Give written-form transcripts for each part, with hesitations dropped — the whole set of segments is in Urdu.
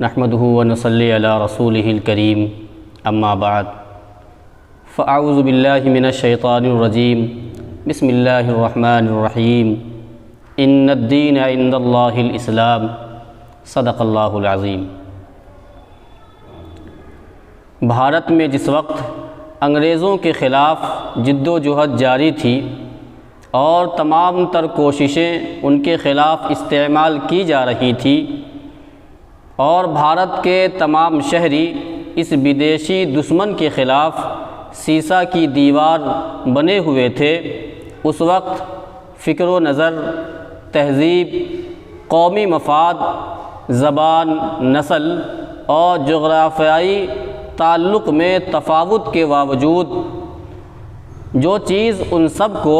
نحمده ونصلي على رسوله الكريم اما بعد فاعوذ بالله من الشيطان الرجيم بسم الله الرحمن الرحيم ان الدين عند الله الاسلام صدق اللہ العظیم۔ بھارت میں جس وقت انگریزوں کے خلاف جد و جہد جاری تھی اور تمام تر کوششیں ان کے خلاف استعمال کی جا رہی تھی اور بھارت کے تمام شہری اس بدیشی دشمن کے خلاف سیسا کی دیوار بنے ہوئے تھے، اس وقت فکر و نظر، تہذیب، قومی مفاد، زبان، نسل اور جغرافیائی تعلق میں تفاوت کے باوجود جو چیز ان سب کو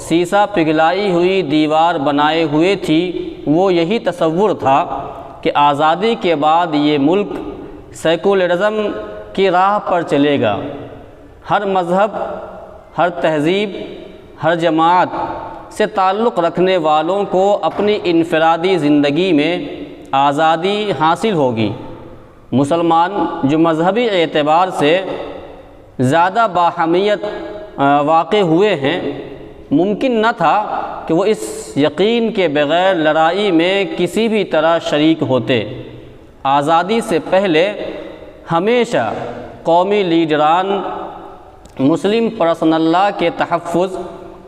سیسا پگھلائی ہوئی دیوار بنائے ہوئے تھی وہ یہی تصور تھا کہ آزادی کے بعد یہ ملک سیکولرزم کی راہ پر چلے گا، ہر مذہب، ہر تہذیب، ہر جماعت سے تعلق رکھنے والوں کو اپنی انفرادی زندگی میں آزادی حاصل ہوگی۔ مسلمان جو مذہبی اعتبار سے زیادہ باہمیت واقع ہوئے ہیں، ممکن نہ تھا کہ وہ اس یقین کے بغیر لڑائی میں کسی بھی طرح شریک ہوتے۔ آزادی سے پہلے ہمیشہ قومی لیڈران مسلم پرسنل لا کے تحفظ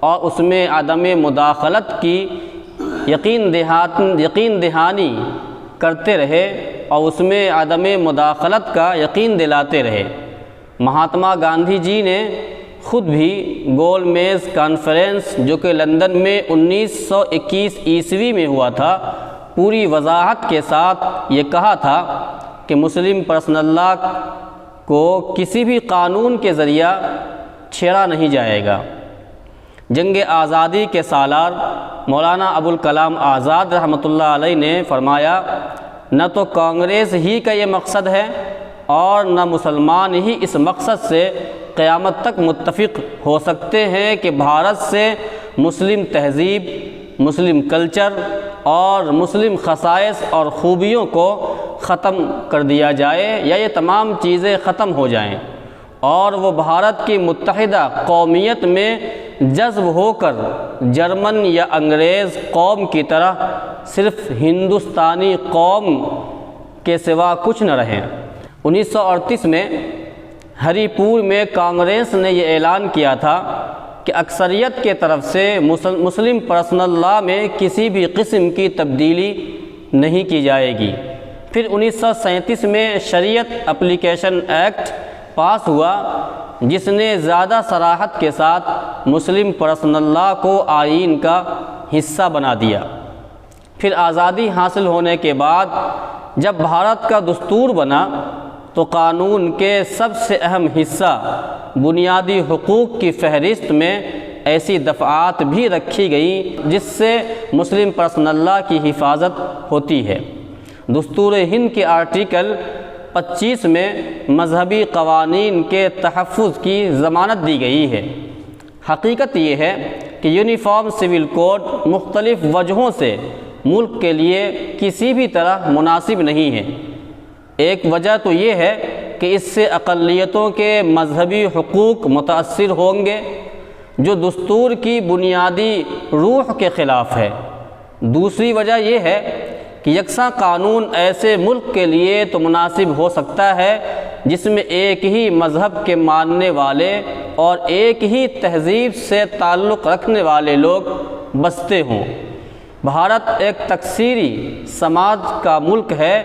اور اس میں عدم مداخلت کی یقین دہانی کرتے رہے اور اس میں عدم مداخلت کا یقین دلاتے رہے۔ مہاتما گاندھی جی نے خود بھی گول میز کانفرنس جو کہ لندن میں 1921 عیسوی میں ہوا تھا، پوری وضاحت کے ساتھ یہ کہا تھا کہ مسلم پرسنل لا کو کسی بھی قانون کے ذریعہ چھیڑا نہیں جائے گا۔ جنگ آزادی کے سالار مولانا ابوالکلام آزاد رحمۃ اللہ علیہ نے فرمایا، نہ تو کانگریس ہی کا یہ مقصد ہے اور نہ مسلمان ہی اس مقصد سے قیامت تک متفق ہو سکتے ہیں کہ بھارت سے مسلم تہذیب، مسلم کلچر اور مسلم خصائص اور خوبیوں کو ختم کر دیا جائے یا یہ تمام چیزیں ختم ہو جائیں اور وہ بھارت کی متحدہ قومیت میں جذب ہو کر جرمن یا انگریز قوم کی طرح صرف ہندوستانی قوم کے سوا کچھ نہ رہیں۔ 1938 میں ہری پور میں کانگریس نے یہ اعلان کیا تھا کہ اکثریت کے طرف سے مسلم پرسنل لا میں کسی بھی قسم کی تبدیلی نہیں کی جائے گی۔ پھر 1937 میں شریعت اپلیکیشن ایکٹ پاس ہوا جس نے زیادہ صراحت کے ساتھ مسلم پرسنل لا کو آئین کا حصہ بنا دیا۔ پھر آزادی حاصل ہونے کے بعد جب بھارت کا دستور بنا تو قانون کے سب سے اہم حصہ بنیادی حقوق کی فہرست میں ایسی دفعات بھی رکھی گئیں جس سے مسلم پرسنل لا کی حفاظت ہوتی ہے۔ دستور ہند کے آرٹیکل 25 میں مذہبی قوانین کے تحفظ کی ضمانت دی گئی ہے۔ حقیقت یہ ہے کہ یونیفارم سول کوڈ مختلف وجہوں سے ملک کے لیے کسی بھی طرح مناسب نہیں ہے۔ ایک وجہ تو یہ ہے کہ اس سے اقلیتوں کے مذہبی حقوق متاثر ہوں گے جو دستور کی بنیادی روح کے خلاف ہے۔ دوسری وجہ یہ ہے کہ یکساں قانون ایسے ملک کے لیے تو مناسب ہو سکتا ہے جس میں ایک ہی مذہب کے ماننے والے اور ایک ہی تہذیب سے تعلق رکھنے والے لوگ بستے ہوں۔ بھارت ایک تکثیری سماج کا ملک ہے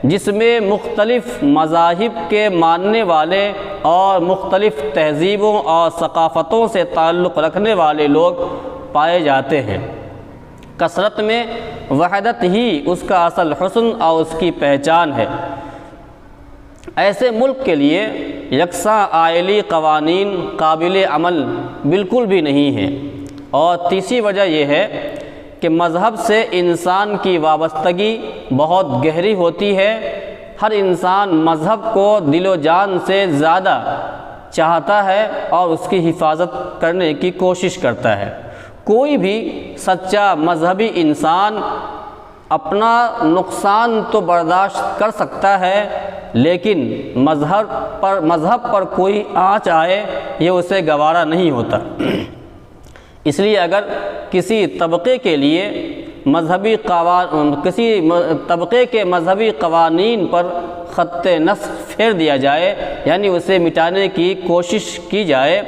جس میں مختلف مذاہب کے ماننے والے اور مختلف تہذیبوں اور ثقافتوں سے تعلق رکھنے والے لوگ پائے جاتے ہیں۔ کثرت میں وحدت ہی اس کا اصل حسن اور اس کی پہچان ہے۔ ایسے ملک کے لیے یکساں آئلی قوانین قابل عمل بالکل بھی نہیں ہیں۔ اور تیسری وجہ یہ ہے کہ مذہب سے انسان کی وابستگی بہت گہری ہوتی ہے۔ ہر انسان مذہب کو دل و جان سے زیادہ چاہتا ہے اور اس کی حفاظت کرنے کی کوشش کرتا ہے۔ کوئی بھی سچا مذہبی انسان اپنا نقصان تو برداشت کر سکتا ہے، لیکن مذہب پر کوئی آنچ آئے یہ اسے گوارا نہیں ہوتا۔ اس لیے اگر کسی طبقے کے مذہبی قوانین پر خط نسخ پھیر دیا جائے، یعنی اسے مٹانے کی کوشش کی جائے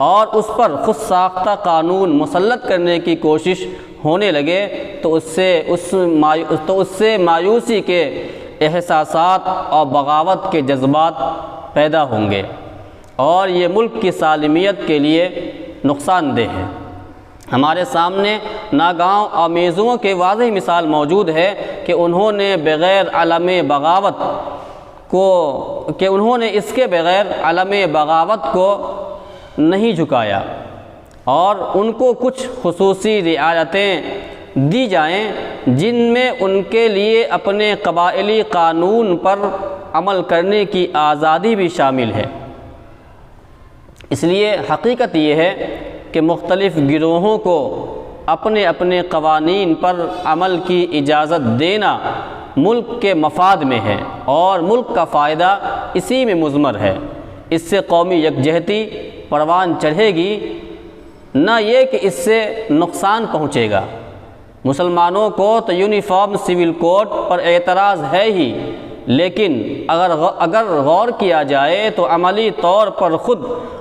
اور اس پر خود ساختہ قانون مسلط کرنے کی کوشش ہونے لگے تو اس سے مایوسی کے احساسات اور بغاوت کے جذبات پیدا ہوں گے، اور یہ ملک کی سالمیت کے لیے نقصان دہ ہے۔ ہمارے سامنے ناگاؤں اور میزوں کے واضح مثال موجود ہے کہ انہوں نے اس کے بغیر علم بغاوت کو نہیں جھکایا، اور ان کو کچھ خصوصی رعایتیں دی جائیں جن میں ان کے لیے اپنے قبائلی قانون پر عمل کرنے کی آزادی بھی شامل ہے۔ اس لیے حقیقت یہ ہے کہ مختلف گروہوں کو اپنے اپنے قوانین پر عمل کی اجازت دینا ملک کے مفاد میں ہے، اور ملک کا فائدہ اسی میں مضمر ہے۔ اس سے قومی یکجہتی پروان چڑھے گی، نہ یہ کہ اس سے نقصان پہنچے گا۔ مسلمانوں کو تو یونیفارم سول کوڈ پر اعتراض ہے ہی، لیکن اگر غور کیا جائے تو عملی طور پر خود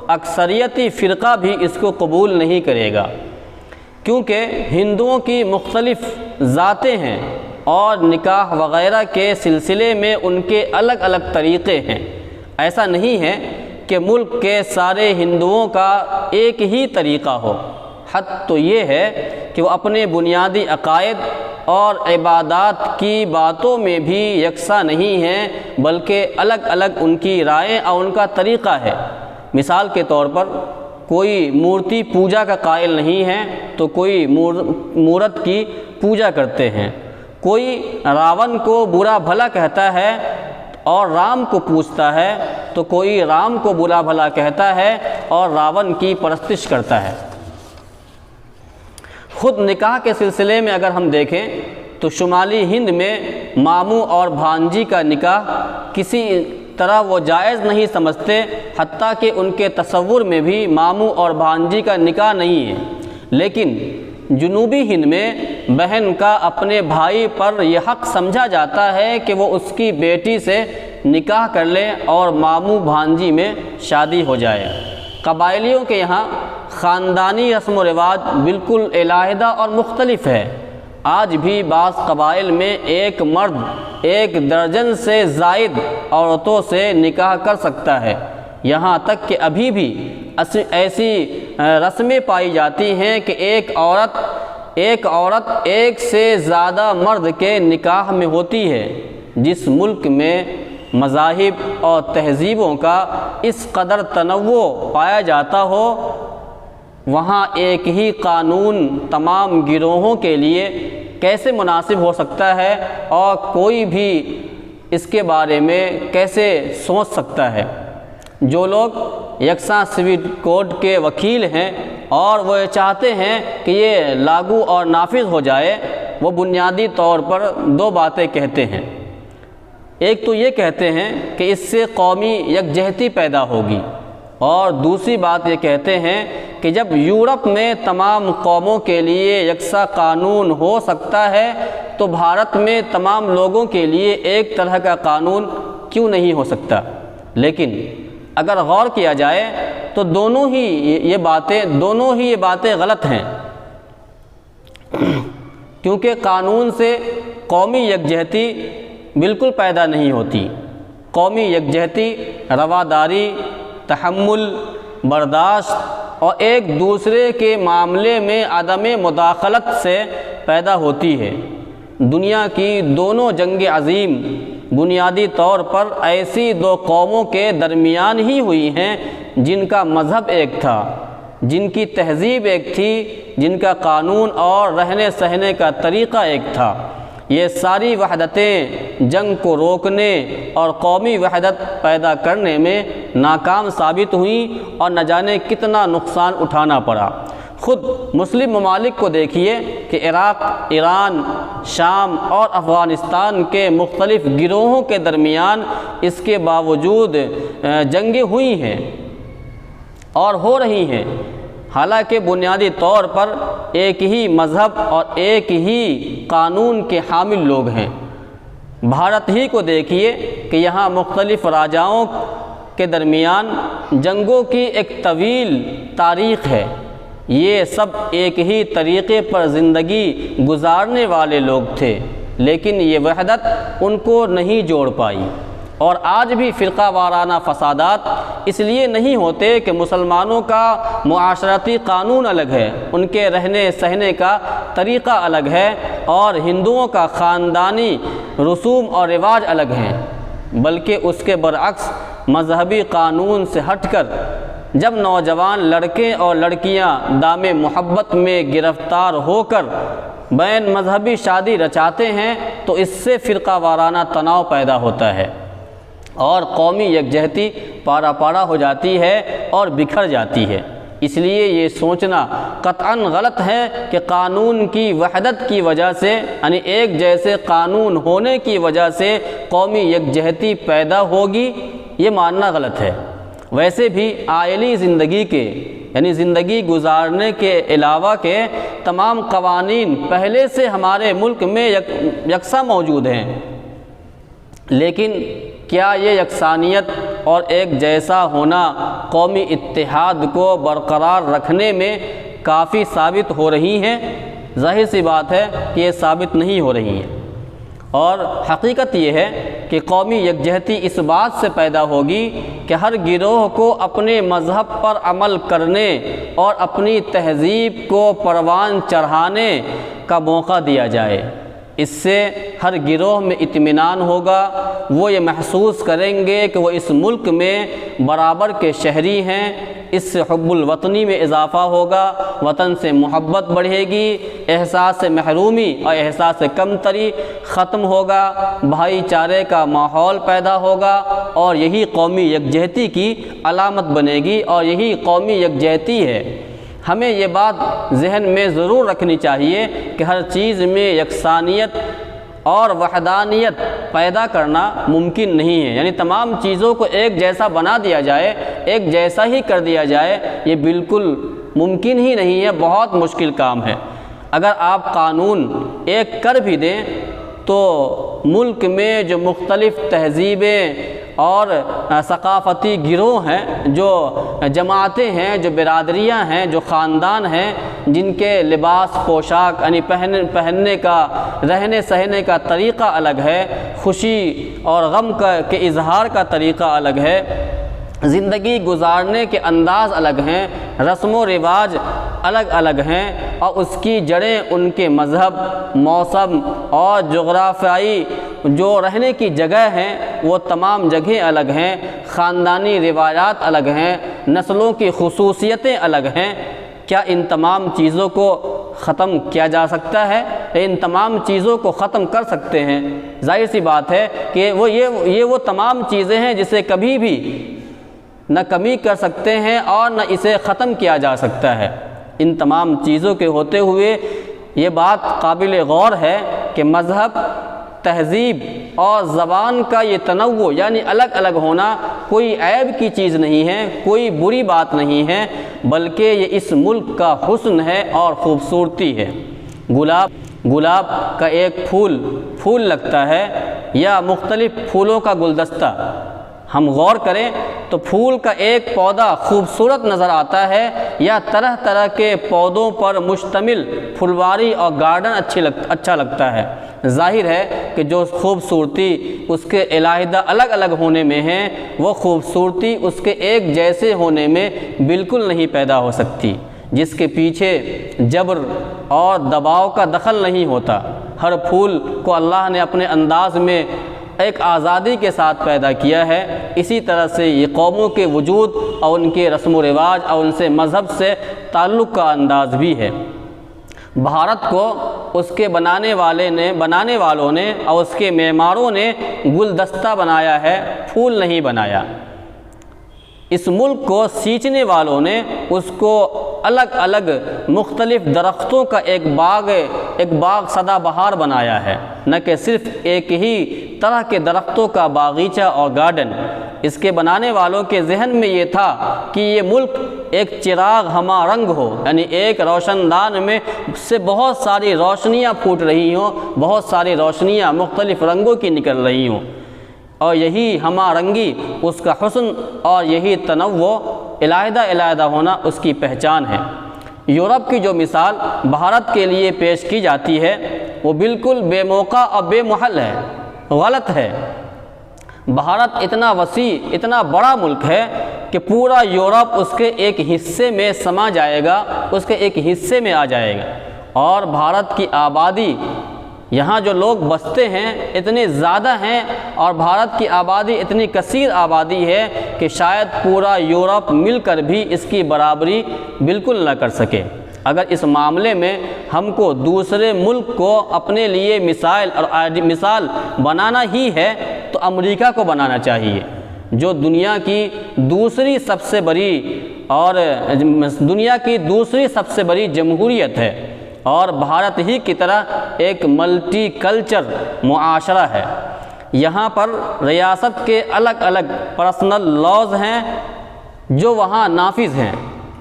اکثریتی فرقہ بھی اس کو قبول نہیں کرے گا، کیونکہ ہندوؤں کی مختلف ذاتیں ہیں اور نکاح وغیرہ کے سلسلے میں ان کے الگ الگ طریقے ہیں۔ ایسا نہیں ہے کہ ملک کے سارے ہندوؤں کا ایک ہی طریقہ ہو، حد تو یہ ہے کہ وہ اپنے بنیادی عقائد اور عبادات کی باتوں میں بھی یکساں نہیں ہیں، بلکہ الگ الگ ان کی رائے اور ان کا طریقہ ہے۔ مثال کے طور پر کوئی مورتی پوجا کا قائل نہیں ہے تو کوئی مورت کی پوجا کرتے ہیں، کوئی راون کو برا بھلا کہتا ہے اور رام کو پوجتا ہے، تو کوئی رام کو برا بھلا کہتا ہے اور راون کی پرستش کرتا ہے۔ خود نکاح کے سلسلے میں اگر ہم دیکھیں تو شمالی ہند میں ماموں اور بھانجی کا نکاح کسی طرح وہ جائز نہیں سمجھتے، حتیٰ کہ ان کے تصور میں بھی ماموں اور بھانجی کا نکاح نہیں ہے۔ لیکن جنوبی ہند میں بہن کا اپنے بھائی پر یہ حق سمجھا جاتا ہے کہ وہ اس کی بیٹی سے نکاح کر لے اور ماموں بھانجی میں شادی ہو جائے۔ قبائلیوں کے یہاں خاندانی رسم و رواج بالکل علیحدہ اور مختلف ہے۔ آج بھی بعض قبائل میں ایک مرد 1 درجن سے زائد عورتوں سے نکاح کر سکتا ہے، یہاں تک کہ ابھی بھی ایسی رسمیں پائی جاتی ہیں کہ ایک عورت 1 سے زیادہ مرد کے نکاح میں ہوتی ہے۔ جس ملک میں مذاہب اور تہذیبوں کا اس قدر تنوع پایا جاتا ہو، وہاں ایک ہی قانون تمام گروہوں کے لیے کیسے مناسب ہو سکتا ہے، اور کوئی بھی اس کے بارے میں کیسے سوچ سکتا ہے؟ جو لوگ یکساں سول کوڈ کے وکیل ہیں اور وہ چاہتے ہیں کہ یہ لاگو اور نافذ ہو جائے، وہ بنیادی طور پر 2 باتیں کہتے ہیں۔ ایک تو یہ کہتے ہیں کہ اس سے قومی یکجہتی پیدا ہوگی، اور دوسری بات یہ کہتے ہیں کہ جب یورپ میں تمام قوموں کے لیے یکساں قانون ہو سکتا ہے تو بھارت میں تمام لوگوں کے لیے ایک طرح کا قانون کیوں نہیں ہو سکتا؟ لیکن اگر غور کیا جائے تو دونوں ہی یہ باتیں غلط ہیں، کیونکہ قانون سے قومی یکجہتی بالکل پیدا نہیں ہوتی۔ قومی یکجہتی رواداری، تحمل، برداشت اور ایک دوسرے کے معاملے میں عدم مداخلت سے پیدا ہوتی ہے۔ دنیا کی دونوں جنگ عظیم بنیادی طور پر ایسی 2 قوموں کے درمیان ہی ہوئی ہیں جن کا مذہب ایک تھا، جن کی تہذیب ایک تھی، جن کا قانون اور رہنے سہنے کا طریقہ ایک تھا۔ یہ ساری وحدتیں جنگ کو روکنے اور قومی وحدت پیدا کرنے میں ناکام ثابت ہوئیں اور نہ جانے کتنا نقصان اٹھانا پڑا۔ خود مسلم ممالک کو دیکھیے کہ عراق، ایران، شام اور افغانستان کے مختلف گروہوں کے درمیان اس کے باوجود جنگیں ہوئی ہیں اور ہو رہی ہیں، حالانکہ بنیادی طور پر ایک ہی مذہب اور ایک ہی قانون کے حامل لوگ ہیں۔ بھارت ہی کو دیکھیے کہ یہاں مختلف راجاؤں کے درمیان جنگوں کی ایک طویل تاریخ ہے۔ یہ سب ایک ہی طریقے پر زندگی گزارنے والے لوگ تھے، لیکن یہ وحدت ان کو نہیں جوڑ پائی۔ اور آج بھی فرقہ وارانہ فسادات اس لیے نہیں ہوتے کہ مسلمانوں کا معاشرتی قانون الگ ہے، ان کے رہنے سہنے کا طریقہ الگ ہے، اور ہندوؤں کا خاندانی رسوم اور رواج الگ ہیں، بلکہ اس کے برعکس مذہبی قانون سے ہٹ کر جب نوجوان لڑکے اور لڑکیاں دام محبت میں گرفتار ہو کر بین مذہبی شادی رچاتے ہیں تو اس سے فرقہ وارانہ تناؤ پیدا ہوتا ہے اور قومی یکجہتی پارا پارا ہو جاتی ہے اور بکھر جاتی ہے۔ اس لیے یہ سوچنا قطعاً غلط ہے کہ قانون کی وحدت کی وجہ سے، یعنی ایک جیسے قانون ہونے کی وجہ سے قومی یکجہتی پیدا ہوگی، یہ ماننا غلط ہے۔ ویسے بھی آئلی زندگی کے، یعنی زندگی گزارنے کے علاوہ کے تمام قوانین پہلے سے ہمارے ملک میں یکساں موجود ہیں، لیکن کیا یہ یکسانیت اور ایک جیسا ہونا قومی اتحاد کو برقرار رکھنے میں کافی ثابت ہو رہی ہیں؟ ظاہر سی بات ہے کہ یہ ثابت نہیں ہو رہی ہیں، اور حقیقت یہ ہے کہ قومی یکجہتی اس بات سے پیدا ہوگی کہ ہر گروہ کو اپنے مذہب پر عمل کرنے اور اپنی تہذیب کو پروان چڑھانے کا موقع دیا جائے۔ اس سے ہر گروہ میں اطمینان ہوگا، وہ یہ محسوس کریں گے کہ وہ اس ملک میں برابر کے شہری ہیں۔ اس سے حب الوطنی میں اضافہ ہوگا، وطن سے محبت بڑھے گی، احساس محرومی اور احساس کمتری ختم ہوگا، بھائی چارے کا ماحول پیدا ہوگا، اور یہی قومی یکجہتی کی علامت بنے گی، اور یہی قومی یکجہتی ہے۔ ہمیں یہ بات ذہن میں ضرور رکھنی چاہیے کہ ہر چیز میں یکسانیت اور وحدانیت پیدا کرنا ممکن نہیں ہے، یعنی تمام چیزوں کو ایک جیسا بنا دیا جائے، ایک جیسا ہی کر دیا جائے، یہ بالکل ممکن ہی نہیں ہے، بہت مشکل کام ہے۔ اگر آپ قانون ایک کر بھی دیں تو ملک میں جو مختلف تہذیبیں اور ثقافتی گروہ ہیں، جو جماعتیں ہیں، جو برادریاں ہیں، جو خاندان ہیں، جن کے لباس پوشاک یعنی پہننے کا، رہنے سہنے کا طریقہ الگ ہے، خوشی اور غم کے اظہار کا طریقہ الگ ہے، زندگی گزارنے کے انداز الگ ہیں، رسم و رواج الگ الگ ہیں، اور اس کی جڑیں ان کے مذہب، موسم اور جغرافیائی جو رہنے کی جگہ ہیں وہ تمام جگہیں الگ ہیں، خاندانی روایات الگ ہیں، نسلوں کی خصوصیتیں الگ ہیں۔ کیا ان تمام چیزوں کو ختم کیا جا سکتا ہے؟ ان تمام چیزوں کو ختم کر سکتے ہیں؟ ظاہر سی بات ہے کہ یہ وہ تمام چیزیں ہیں جسے کبھی بھی نہ کمی کر سکتے ہیں اور نہ اسے ختم کیا جا سکتا ہے۔ ان تمام چیزوں کے ہوتے ہوئے یہ بات قابل غور ہے کہ مذہب، تہذیب اور زبان کا یہ تنوع یعنی الگ الگ ہونا کوئی عیب کی چیز نہیں ہے، کوئی بری بات نہیں ہے، بلکہ یہ اس ملک کا حسن ہے اور خوبصورتی ہے۔ گلاب کا ایک پھول لگتا ہے یا مختلف پھولوں کا گلدستہ، ہم غور کریں تو پھول کا ایک پودا خوبصورت نظر آتا ہے، یا طرح طرح کے پودوں پر مشتمل پھلواری اور گارڈن اچھا لگتا ہے۔ ظاہر ہے کہ جو خوبصورتی اس کے علیحدہ الگ الگ ہونے میں ہے، وہ خوبصورتی اس کے ایک جیسے ہونے میں بالکل نہیں پیدا ہو سکتی، جس کے پیچھے جبر اور دباؤ کا دخل نہیں ہوتا۔ ہر پھول کو اللہ نے اپنے انداز میں ایک آزادی کے ساتھ پیدا کیا ہے۔ اسی طرح سے یہ قوموں کے وجود اور ان کے رسم و رواج اور ان سے مذہب سے تعلق کا انداز بھی ہے۔ بھارت کو اس کے بنانے والوں نے اور اس کے معماروں نے گلدستہ بنایا ہے، پھول نہیں بنایا۔ اس ملک کو سینچنے والوں نے اس کو الگ الگ مختلف درختوں کا ایک باغ سدا بہار بنایا ہے، نہ کہ صرف ایک ہی طرح کے درختوں کا باغیچہ اور گارڈن۔ اس کے بنانے والوں کے ذہن میں یہ تھا کہ یہ ملک ایک چراغ ہمہ رنگ ہو، یعنی ایک روشن دان میں سے بہت ساری روشنیاں پھوٹ رہی ہوں، بہت ساری روشنیاں مختلف رنگوں کی نکل رہی ہوں، اور یہی ہمہ رنگی اس کا حسن اور یہی تنوع علیحدہ ہونا اس کی پہچان ہے۔ یورپ کی جو مثال بھارت کے لیے پیش کی جاتی ہے وہ بالکل بے موقع اور بے محل ہے، غلط ہے۔ بھارت اتنا وسیع، اتنا بڑا ملک ہے کہ پورا یورپ اس کے ایک حصے میں سما جائے گا، اس کے ایک حصے میں آ جائے گا، اور بھارت کی آبادی، یہاں جو لوگ بستے ہیں اتنے زیادہ ہیں، اور بھارت کی آبادی اتنی کثیر آبادی ہے کہ شاید پورا یورپ مل کر بھی اس کی برابری بالکل نہ کر سکے۔ اگر اس معاملے میں ہم کو دوسرے ملک کو اپنے لیے مثال بنانا ہی ہے تو امریکہ کو بنانا چاہیے، جو دنیا کی دوسری سب سے بڑی جمہوریت ہے، اور بھارت ہی کی طرح ایک ملٹی کلچر معاشرہ ہے۔ یہاں پر ریاست کے الگ الگ پرسنل لاز ہیں جو وہاں نافذ ہیں،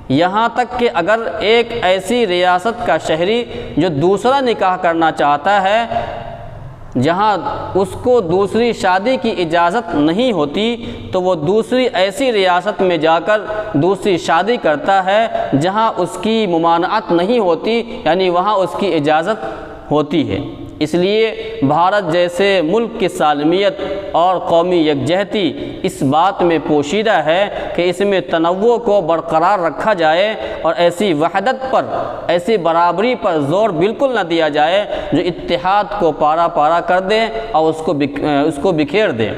یہاں تک کہ اگر ایک ایسی ریاست کا شہری جو دوسرا نکاح کرنا چاہتا ہے، جہاں اس کو دوسری شادی کی اجازت نہیں ہوتی، تو وہ دوسری ایسی ریاست میں جا کر دوسری شادی کرتا ہے جہاں اس کی ممانعت نہیں ہوتی، یعنی وہاں اس کی اجازت ہوتی ہے۔ اس لیے بھارت جیسے ملک کی سالمیت اور قومی یکجہتی اس بات میں پوشیدہ ہے کہ اس میں تنوع کو برقرار رکھا جائے، اور ایسی وحدت پر، ایسی برابری پر زور بالکل نہ دیا جائے جو اتحاد کو پارا پارا کر دے اور اس کو بکھیر دے۔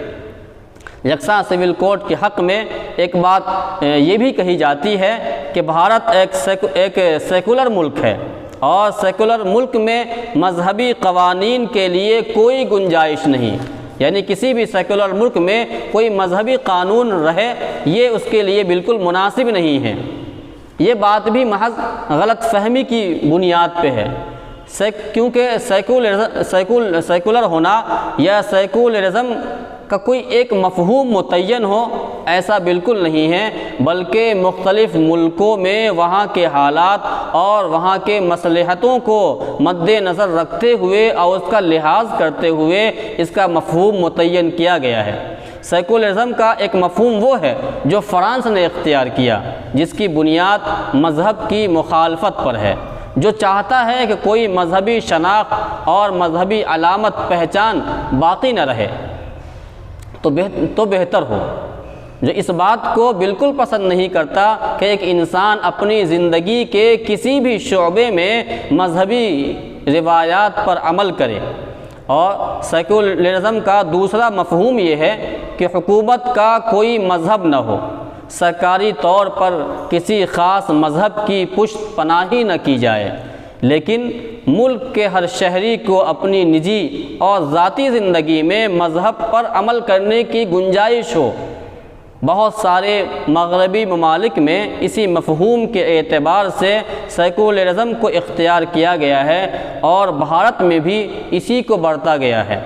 یکساں سول کوڈ کے حق میں ایک بات یہ بھی کہی جاتی ہے کہ بھارت ایک سیکولر ملک ہے، اور سیکولر ملک میں مذہبی قوانین کے لیے کوئی گنجائش نہیں، یعنی کسی بھی سیکولر ملک میں کوئی مذہبی قانون رہے یہ اس کے لیے بالکل مناسب نہیں ہے۔ یہ بات بھی محض غلط فہمی کی بنیاد پہ ہے، کیونکہ سیکولر ہونا یا سیکولرزم کا کوئی ایک مفہوم متعین ہو ایسا بالکل نہیں ہے، بلکہ مختلف ملکوں میں وہاں کے حالات اور وہاں کے مصلحتوں کو مد نظر رکھتے ہوئے اور اس کا لحاظ کرتے ہوئے اس کا مفہوم متعین کیا گیا ہے۔ سیکولرزم کا ایک مفہوم وہ ہے جو فرانس نے اختیار کیا، جس کی بنیاد مذہب کی مخالفت پر ہے، جو چاہتا ہے کہ کوئی مذہبی شناخت اور مذہبی علامت پہچان باقی نہ رہے تو بہتر ہو، جو اس بات کو بالکل پسند نہیں کرتا کہ ایک انسان اپنی زندگی کے کسی بھی شعبے میں مذہبی روایات پر عمل کرے۔ اور سیکولرزم کا دوسرا مفہوم یہ ہے کہ حکومت کا کوئی مذہب نہ ہو، سرکاری طور پر کسی خاص مذہب کی پشت پناہی نہ کی جائے، لیکن ملک کے ہر شہری کو اپنی نجی اور ذاتی زندگی میں مذہب پر عمل کرنے کی گنجائش ہو۔ بہت سارے مغربی ممالک میں اسی مفہوم کے اعتبار سے سیکولرزم کو اختیار کیا گیا ہے، اور بھارت میں بھی اسی کو برتا گیا ہے،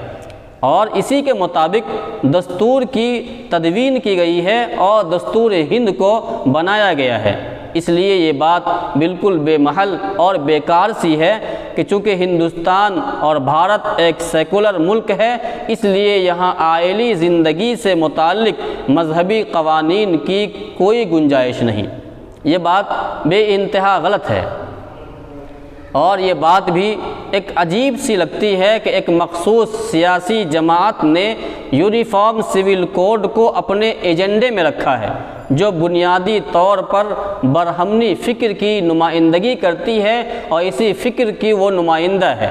اور اسی کے مطابق دستور کی تدوین کی گئی ہے اور دستور ہند کو بنایا گیا ہے۔ اس لیے یہ بات بالکل بے محل اور بیکار سی ہے کہ چونکہ ہندوستان اور بھارت ایک سیکولر ملک ہے، اس لیے یہاں عائلی زندگی سے متعلق مذہبی قوانین کی کوئی گنجائش نہیں۔ یہ بات بے انتہا غلط ہے، اور یہ بات بھی ایک عجیب سی لگتی ہے کہ ایک مخصوص سیاسی جماعت نے یونیفارم سول کوڈ کو اپنے ایجنڈے میں رکھا ہے، جو بنیادی طور پر برہمنی فکر کی نمائندگی کرتی ہے، اور اسی فکر کی وہ نمائندہ ہے۔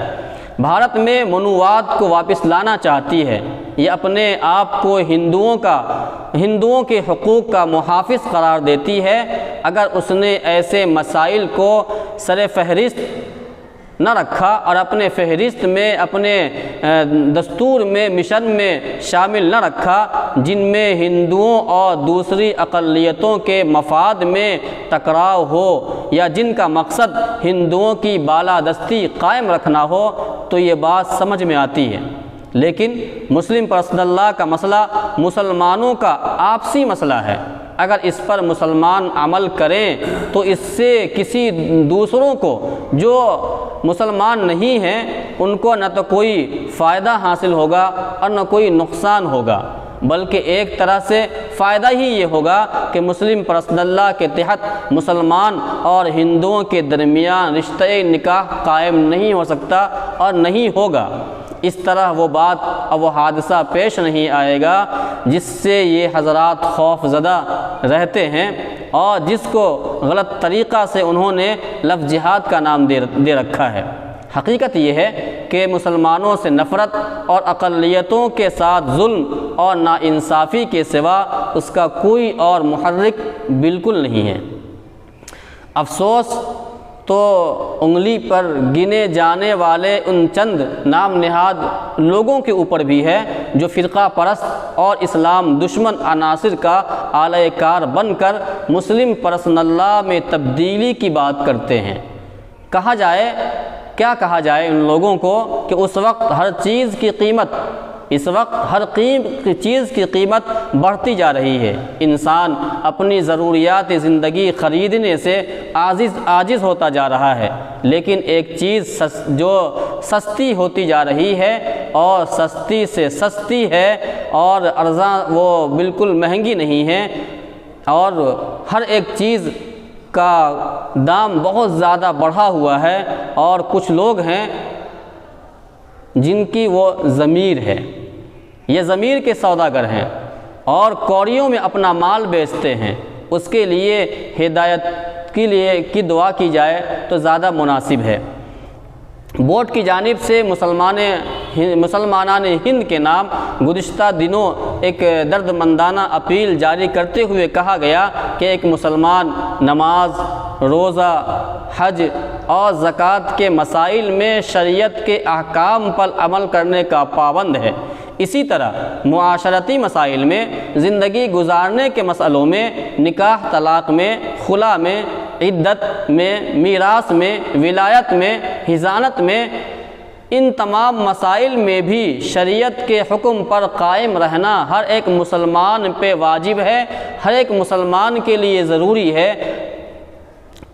بھارت میں منوواد کو واپس لانا چاہتی ہے، یہ اپنے آپ کو ہندوؤں کے حقوق کا محافظ قرار دیتی ہے۔ اگر اس نے ایسے مسائل کو نہ رکھا اور اپنے فہرست میں، اپنے دستور میں، مشن میں شامل نہ رکھا جن میں ہندوؤں اور دوسری اقلیتوں کے مفاد میں ٹکراؤ ہو یا جن کا مقصد ہندوؤں کی بالادستی قائم رکھنا ہو، تو یہ بات سمجھ میں آتی ہے۔ لیکن مسلم پرسنل لاء کا مسئلہ مسلمانوں کا آپسی مسئلہ ہے۔ اگر اس پر مسلمان عمل کریں تو اس سے کسی دوسروں کو جو مسلمان نہیں ہیں ان کو نہ تو کوئی فائدہ حاصل ہوگا اور نہ کوئی نقصان ہوگا، بلکہ ایک طرح سے فائدہ ہی یہ ہوگا کہ مسلم پرسنل لاء کے تحت مسلمان اور ہندوؤں کے درمیان رشتہ نکاح قائم نہیں ہو سکتا اور نہیں ہوگا۔ اس طرح وہ بات اور وہ حادثہ پیش نہیں آئے گا جس سے یہ حضرات خوف زدہ رہتے ہیں اور جس کو غلط طریقہ سے انہوں نے لفظ جہاد کا نام دے رکھا ہے۔ حقیقت یہ ہے کہ مسلمانوں سے نفرت اور اقلیتوں کے ساتھ ظلم اور ناانصافی کے سوا اس کا کوئی اور محرک بالکل نہیں ہے۔ افسوس تو انگلی پر گنے جانے والے ان چند نام نہاد لوگوں کے اوپر بھی ہے جو فرقہ پرست اور اسلام دشمن عناصر کا آلہ کار بن کر مسلم پرسنل لاء میں تبدیلی کی بات کرتے ہیں۔ کیا کہا جائے ان لوگوں کو کہ اس وقت ہر چیز کی قیمت بڑھتی جا رہی ہے، انسان اپنی ضروریات زندگی خریدنے سے عاجز ہوتا جا رہا ہے، لیکن ایک چیز جو سستی ہوتی جا رہی ہے اور سستی سے سستی ہے اور ارزاں وہ بالکل مہنگی نہیں ہے، اور ہر ایک چیز کا دام بہت زیادہ بڑھا ہوا ہے، اور کچھ لوگ ہیں جن کی وہ ضمیر ہے، یہ ضمیر کے سوداگر ہیں اور کوڑیوں میں اپنا مال بیچتے ہیں، اس کے لیے ہدایت کی دعا کی جائے تو زیادہ مناسب ہے۔ بورڈ کی جانب سے مسلمانان ہند کے نام گزشتہ دنوں ایک درد مندانہ اپیل جاری کرتے ہوئے کہا گیا کہ ایک مسلمان نماز، روزہ، حج اور زکوٰۃ کے مسائل میں شریعت کے احکام پر عمل کرنے کا پابند ہے۔ اسی طرح معاشرتی مسائل میں، زندگی گزارنے کے مسئلوں میں، نکاح طلاق میں، خلا میں، عدت میں، میراث میں، ولایت میں، حضانت میں، ان تمام مسائل میں بھی شریعت کے حکم پر قائم رہنا ہر ایک مسلمان پہ واجب ہے، ہر ایک مسلمان کے لیے ضروری ہے۔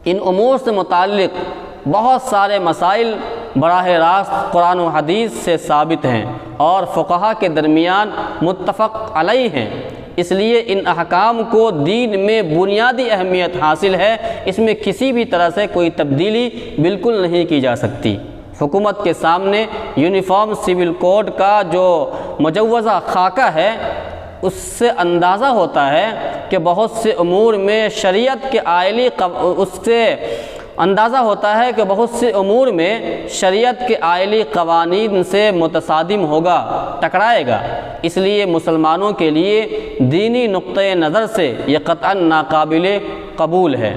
ان امور سے متعلق بہت سارے مسائل براہ راست قرآن و حدیث سے ثابت ہیں اور فقہا کے درمیان متفق علیہ ہیں، اس لیے ان احکام کو دین میں بنیادی اہمیت حاصل ہے، اس میں کسی بھی طرح سے کوئی تبدیلی بالکل نہیں کی جا سکتی۔ حکومت کے سامنے یونیفارم سول کوڈ کا جو مجوزہ خاکہ ہے اس سے اندازہ ہوتا ہے کہ بہت سے امور میں شریعت کے شریعت کے آئلی قوانین سے متصادم ہوگا، ٹکرائے گا۔ اس لیے مسلمانوں کے لیے دینی نقطۂ نظر سے یہ قطعاً ناقابل قبول ہے۔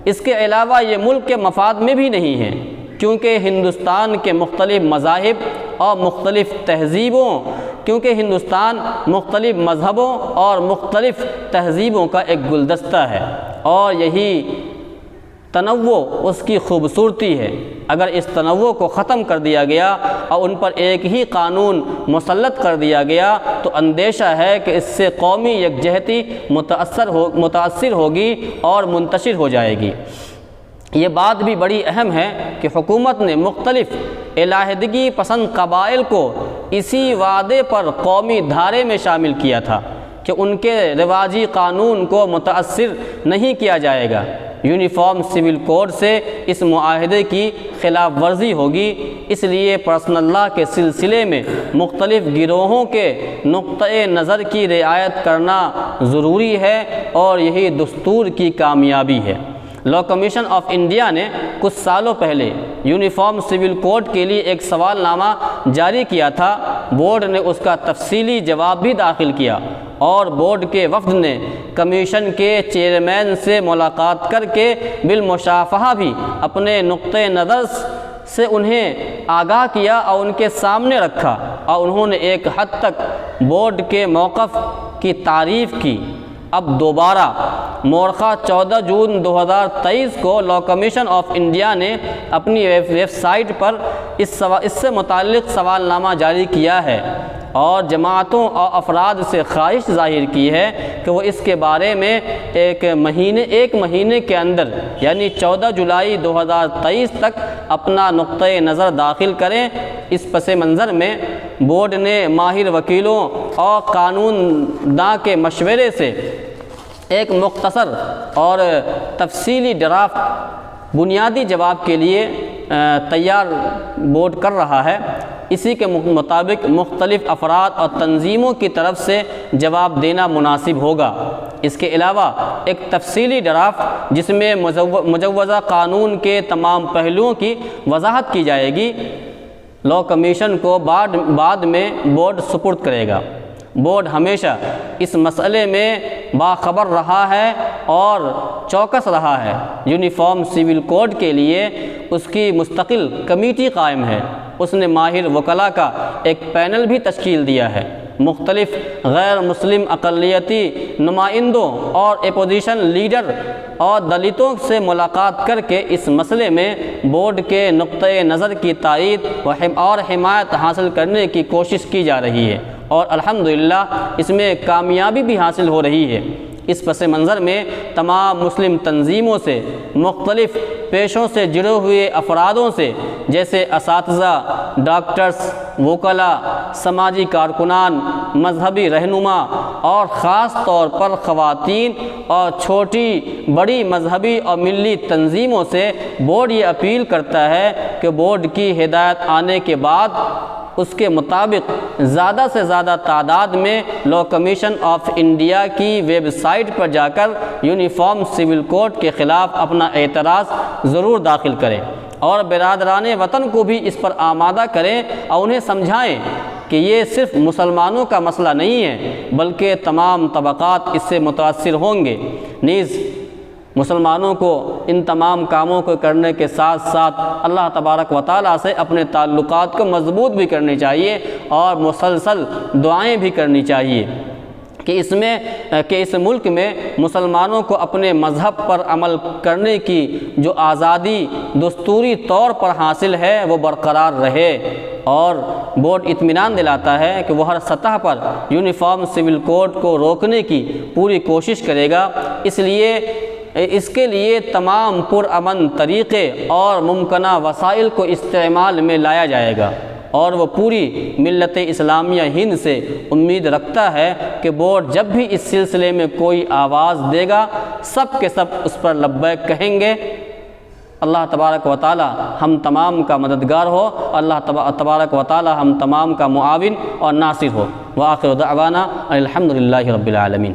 اس کے علاوہ یہ ملک کے مفاد میں بھی نہیں ہے، کیونکہ ہندوستان مختلف مذہبوں اور مختلف تہذیبوں کا ایک گلدستہ ہے، اور یہی تنوع اس کی خوبصورتی ہے۔ اگر اس تنوع کو ختم کر دیا گیا اور ان پر ایک ہی قانون مسلط کر دیا گیا تو اندیشہ ہے کہ اس سے قومی یکجہتی متاثر ہوگی اور منتشر ہو جائے گی۔ یہ بات بھی بڑی اہم ہے کہ حکومت نے مختلف علیحدگی پسند قبائل کو اسی وعدے پر قومی دھارے میں شامل کیا تھا کہ ان کے رواجی قانون کو متاثر نہیں کیا جائے گا۔ یونیفارم سول کوڈ سے اس معاہدے کی خلاف ورزی ہوگی، اس لیے پرسنل لاء کے سلسلے میں مختلف گروہوں کے نقطۂ نظر کی رعایت کرنا ضروری ہے، اور یہی دستور کی کامیابی ہے۔ لاء کمیشن آف انڈیا نے کچھ سالوں پہلے یونیفارم سول کوڈ کے لیے ایک سوال نامہ جاری کیا تھا۔ بورڈ نے اس کا تفصیلی جواب بھی داخل کیا، اور بورڈ کے وفد نے کمیشن کے چیئرمین سے ملاقات کر کے بالمشافہہ بھی اپنے نقطۂ نظر سے انہیں آگاہ کیا اور ان کے سامنے رکھا، اور انہوں نے ایک حد تک بورڈ کے موقف کی تعریف کی۔ اب دوبارہ مورخہ 14 جون 2023 کو لاء کمیشن آف انڈیا نے اپنی ویب سائٹ پر اس سے متعلق سوال نامہ جاری کیا ہے اور جماعتوں اور افراد سے خواہش ظاہر کی ہے کہ وہ اس کے بارے میں ایک مہینے کے اندر یعنی 14 جولائی 2023 تک اپنا نقطۂ نظر داخل کریں۔ اس پس منظر میں بورڈ نے ماہر وکیلوں اور قانون داں کے مشورے سے ایک مختصر اور تفصیلی ڈرافٹ بنیادی جواب کے لیے تیار بورڈ کر رہا ہے۔ اسی کے مطابق مختلف افراد اور تنظیموں کی طرف سے جواب دینا مناسب ہوگا۔ اس کے علاوہ ایک تفصیلی ڈرافٹ جس میں مجوزہ قانون کے تمام پہلوؤں کی وضاحت کی جائے گی لاء کمیشن کو بعد میں بورڈ سپرد کرے گا۔ بورڈ ہمیشہ اس مسئلے میں باخبر رہا ہے اور چوکس رہا ہے۔ یونیفارم سول کوڈ کے لیے اس کی مستقل کمیٹی قائم ہے۔ اس نے ماہر وکلاء کا ایک پینل بھی تشکیل دیا ہے۔ مختلف غیر مسلم اقلیتی نمائندوں اور اپوزیشن لیڈر اور دلتوں سے ملاقات کر کے اس مسئلے میں بورڈ کے نقطۂ نظر کی تائید اور حمایت حاصل کرنے کی کوشش کی جا رہی ہے اور الحمدللہ اس میں کامیابی بھی حاصل ہو رہی ہے۔ اس پس منظر میں تمام مسلم تنظیموں سے، مختلف پیشوں سے جڑے ہوئے افرادوں سے جیسے اساتذہ، ڈاکٹرز، وکلاء، سماجی کارکنان، مذہبی رہنما اور خاص طور پر خواتین اور چھوٹی بڑی مذہبی اور ملی تنظیموں سے بورڈ یہ اپیل کرتا ہے کہ بورڈ کی ہدایت آنے کے بعد اس کے مطابق زیادہ سے زیادہ تعداد میں لاء کمیشن آف انڈیا کی ویب سائٹ پر جا کر یونیفارم سول کوڈ کے خلاف اپنا اعتراض ضرور داخل کریں اور برادران وطن کو بھی اس پر آمادہ کریں اور انہیں سمجھائیں کہ یہ صرف مسلمانوں کا مسئلہ نہیں ہے بلکہ تمام طبقات اس سے متاثر ہوں گے۔ نیز مسلمانوں کو ان تمام کاموں کو کرنے کے ساتھ ساتھ اللہ تبارک و تعالیٰ سے اپنے تعلقات کو مضبوط بھی کرنے چاہیے اور مسلسل دعائیں بھی کرنی چاہیے کہ اس ملک میں مسلمانوں کو اپنے مذہب پر عمل کرنے کی جو آزادی دستوری طور پر حاصل ہے وہ برقرار رہے۔ اور بورڈ اطمینان دلاتا ہے کہ وہ ہر سطح پر یونیفارم سول کوڈ کو روکنے کی پوری کوشش کرے گا، اس کے لیے تمام پرامن طریقے اور ممکنہ وسائل کو استعمال میں لایا جائے گا، اور وہ پوری ملت اسلامیہ ہند سے امید رکھتا ہے کہ بورڈ جب بھی اس سلسلے میں کوئی آواز دے گا سب کے سب اس پر لبیک کہیں گے۔ اللہ تبارک و تعالی ہم تمام کا مددگار ہو، اللہ تبارک و تعالی ہم تمام کا معاون اور ناصر ہو۔ وآخر دعوانا الحمدللہ رب العالمین۔